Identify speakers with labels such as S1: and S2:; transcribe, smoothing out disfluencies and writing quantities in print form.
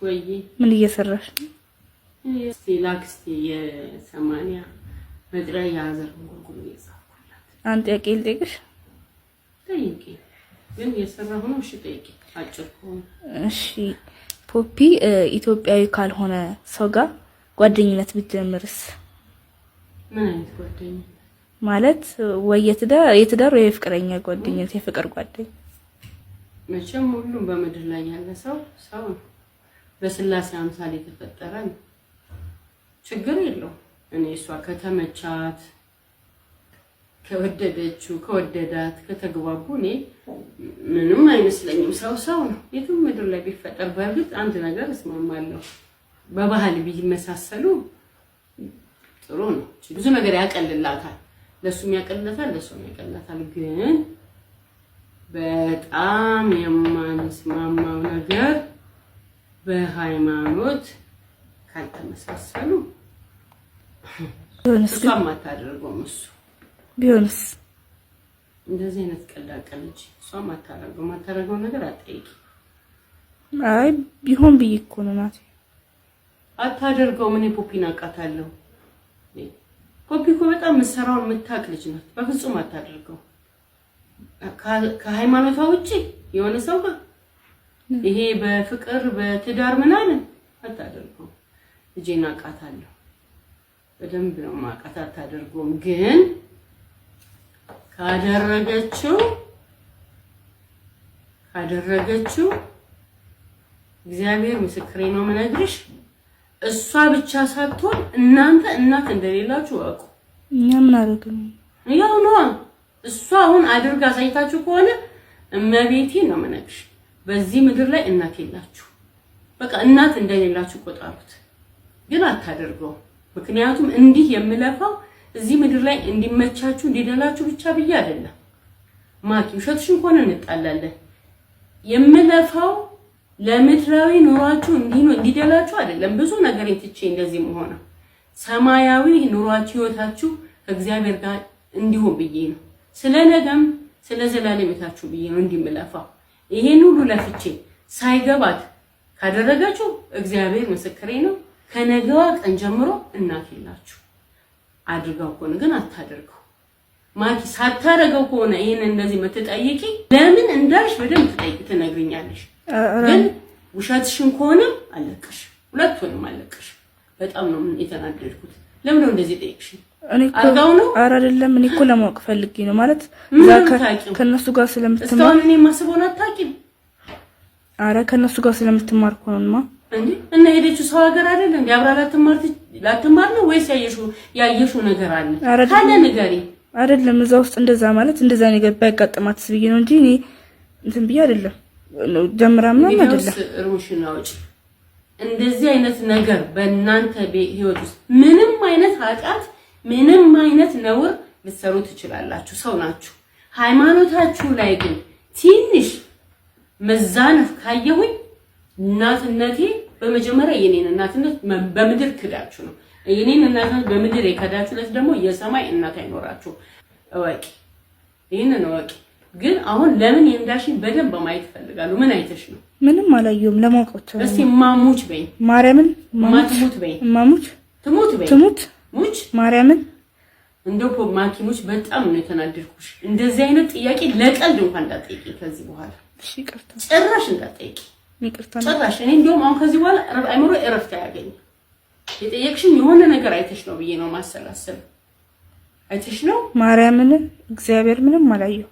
S1: ወይ
S2: ምን እየሰራሽ ነው?
S1: ላክስቴ የ80 መጥሪያ ያዘር ጉርጉር እየጻፍኩላት።
S2: አንተ ያቄልጤሽ
S1: ጠይቂ ግን የሰራሁ ነው። እሺ ጠይቂ አጭር ከሆነ
S2: እሺ። ፖፒ ኢትዮጵያዊ ካልሆነ ሰው ጋር ጓደኝነት ብትጀምርስ?
S1: ምን አይነት ጓደኝነት
S2: ማለት? ወይ የትዳር ወይ ፍቅረኛ ጓደኝነት፣ የፍቅር ጓደኛ።
S1: መቼም ሁሉም በመድር ላይ ያለ ሰው ነው። በስላሴ አምሳል የተፈጠረ ነው። ችግር የለው። እኔ እሷ ከተመቻት ከወደደችው ከወደዳት ከተግባቡ እኔ ምንም አይመስለኝም። ሰው ነው። የትም ምድር ላይ ቢፈጠር በእርግጥ አንድ ነገር እስማማለሁ። በባህል ቢመሳሰሉ ጥሩ ነው። ብዙ ነገር ያቀልላታል። ለሱም ያቀልላታል፣ ለሱም ያቀልላታል። ግን በጣም የማንስማማው ነገር በሃይማኖት ካልተመሳሰሉ እሷም አታደርገውም። እሱ
S2: ቢሆንስ
S1: እንደዚህ አይነት ቀላቀለች። እሷም አታደርገው ነገር አትጠይቂ።
S2: አይ ቢሆን ብዬ እኮ ነው ናት።
S1: አታደርገው። ምን ፖፒን አውቃታለሁ። ፖፒ እኮ በጣም መሰራውን የምታውቅ ልጅ ናት። በፍጹም አታደርገው። ከሃይማኖቷ ውጪ የሆነ ሰው ጋር ይሄ በፍቅር በትዳር ምናምን አታደርገው። ልጄን አውቃታለሁ በደንብ ነው ማውቃት። አታደርገውም። ግን ካደረገችው እግዚአብሔር ምስክሬ ነው የምነግርሽ፣ እሷ ብቻ ሳትሆን እናንተ እናት እንደሌላችሁ አውቁ።
S2: እኛ ምን አደረግን?
S1: ያው ነው እሷ አሁን አድርጋ ሳይታችሁ ከሆነ እመቤቴን ነው የምነግርሽ፣ በዚህ ምድር ላይ እናት የላችሁ። በቃ እናት እንደሌላችሁ ቆጣሩት። ግን አታደርገው። ምክንያቱም እንዲህ የምለፋው እዚህ ምድር ላይ እንዲመቻችሁ እንዲደላችሁ ብቻ ብዬ አይደለም። ማኪ ውሸትሽን እንኳን እንጣላለን። የምለፋው ለምድራዊ ኑሯችሁ እንዲደላችሁ አይደለም። ብዙ ነገር እንትቼ እንደዚህ መሆን ሰማያዊ ኑሯችሁ ህይወታችሁ ከእግዚአብሔር ጋር እንዲሆን ብዬ ነው። ስለነገም ስለዘላለምታችሁ ብዬ ነው እንዲምለፋው። ይሄን ሁሉ ለፍቼ ሳይገባት ካደረጋችሁ እግዚአብሔር ምስክሬ ነው፣ ከነገዋ ቀን ጀምሮ እናት የላችሁ። አድርጋው ከሆነ ግን አታደርገው። ማኪ ሳታረገው ከሆነ ይሄን እንደዚህ መተጠይቂ ለምን እንዳልሽ በደንብ ትነግሪኛለሽ። ግን ውሸትሽን ከሆነ አለቀሽ፣ ሁለቱንም አለቀሽ። በጣም ነው የተናደድኩት። ለምን ነው እንደዚህ ጠይቅሽ? አርጋው ነው
S2: አይደለም። እኔ እኮ ለማወቅ ፈልጌ ነው ማለት ከነሱ ጋር ስለምትማር
S1: እስካሁን እኔ ማስበውን አታውቂም።
S2: ከነሱ ጋር ስለምትማር እኮ ነውማ
S1: እንዴ። እና ሄደችው ሰው ሀገር አይደል እንዴ? አብራ ላትማር ነው ወይስ ያየሽው ነገር አለ ካለ ንገሪ።
S2: አይደለም እዛ ውስጥ እንደዛ ማለት እንደዛ ነገር ባይጋጠማትስ ብዬ ነው እንጂ እኔ እንትን ብዬ አይደለም። ጀምራም ነው አይደለም።
S1: ሩሽን አውጪ። እንደዚህ አይነት ነገር በእናንተ ህይወት ውስጥ ምንም አይነት ኃጢአት ምንም አይነት ነውር ልትሰሩ ትችላላችሁ። ሰው ናችሁ። ሃይማኖታችሁ ላይ ግን ትንሽ መዛነፍ ካየሁኝ እናትነቴ በመጀመሪያ የኔን እናትነት በምድር ክዳችሁ ነው። የኔን እናትነት በምድር የከዳችሁለት ደግሞ የሰማይ እናት አይኖራችሁ። እወቂ፣ ይሄንን እወቂ። ግን አሁን ለምን እንዳልሽኝ በደንብ ማየት ፈልጋለሁ። ምን አይተሽ ነው?
S2: ምንም አላየሁም። ለማወቅ ብቻ ነው።
S1: እስቲ ማሙች በይ፣
S2: ማርያምን
S1: ማትሙት በይ፣
S2: ማሙች
S1: ትሙት በይ፣
S2: ትሙት
S1: ሙች
S2: ማርያምን።
S1: እንደው ማኪሙች በጣም ነው የተናደድኩሽ። እንደዚህ አይነት ጥያቄ ለቀልድ እንኳን እንዳትጠይቂ ከዚህ በኋላ።
S2: እሺ ይቅርታ፣
S1: ጭራሽ እንዳትጠይቂ።
S2: ይቅርታ
S1: ጭራሽ። እኔ እንደውም አሁን ከዚህ በኋላ አይምሮ እረፍት ያገኝ። የጠየቅሽኝ የሆነ ነገር አይተሽ ነው ብዬ ነው ማሰላሰል። አይተሽ ነው
S2: ማርያምን። እግዚአብሔር ምንም አላየሁ።